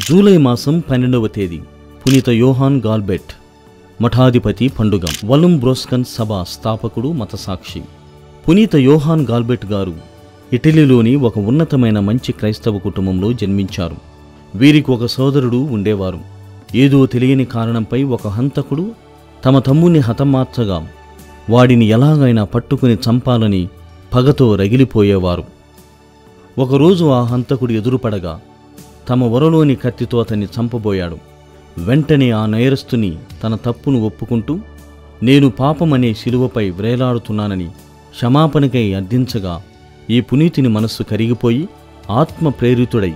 July మాసం 12వ తేదీ పునీత యోహాన్ గాల్బెట్ మఠాధిపతి పండుగ. వలుంబ్రోస్కన్ సభ స్థాపకుడు, మతసాక్షి. పునీత యోహాన్ గాల్బెట్ గారు ఇటలీలోని ఒక ఉన్నతమైన మంచి క్రైస్తవ కుటుంబంలో జన్మించారు. వీరికి ఒక సోదరుడు ఉండేవారు. ఏదో తెలియని కారణంపై ఒక హంతకుడు తమ తమ్ముని హతమార్చగా వాడిని ఎలాగైనా పట్టుకుని చంపాలని పగతో రగిలిపోయేవారు. ఒకరోజు ఆ హంతకుడు ఎదురుపడగా తమ వరలోని కత్తితో అతన్ని చంపబోయాడు. వెంటనే ఆ నేరస్తుని తన తప్పును ఒప్పుకుంటూ, నేను పాపమనే శిలువపై వ్రేలాడుతున్నానని క్షమాపణకై అర్థించగా ఈ పునీతుని మనస్సు కరిగిపోయి ఆత్మ ప్రేరితుడై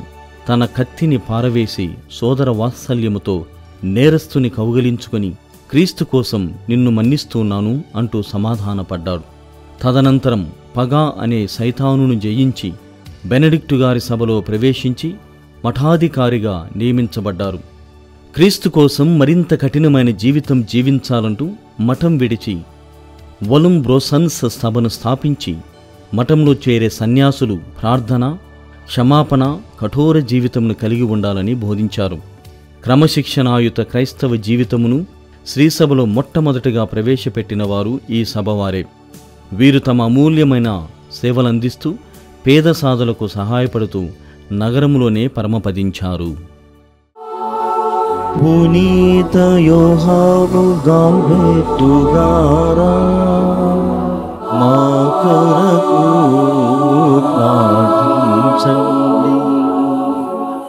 తన కత్తిని పారవేసి సోదర వాత్సల్యముతో నేరస్తుని కౌగలించుకొని, క్రీస్తు కోసం నిన్ను మన్నిస్తున్నాను అంటూ సమాధానపడ్డాడు. తదనంతరం పగా అనే సైతానును జయించి బెనడిక్టు గారి సభలో ప్రవేశించి మఠాధికారిగా నియమించబడ్డారు. క్రీస్తు కోసం మరింత కఠినమైన జీవితం జీవించాలంటూ మఠం విడిచి వలుంబ్రోసన్స్ సభను స్థాపించి మఠంలో చేరే సన్యాసులు ప్రార్థన, క్షమాపణ, కఠోర జీవితమును కలిగి ఉండాలని బోధించారు. క్రమశిక్షణాయుత క్రైస్తవ జీవితమును శ్రీసభలో మొట్టమొదటిగా ప్రవేశపెట్టిన వారు ఈ సభవారే. వీరు తమ అమూల్యమైన సేవలందిస్తూ పేద సాధులకు సహాయపడుతూ నగరంలోనే పరమపదించారు. పునీత యోహాను గాల్బెట్టు గారా మా కొరకు ప్రార్థించండి.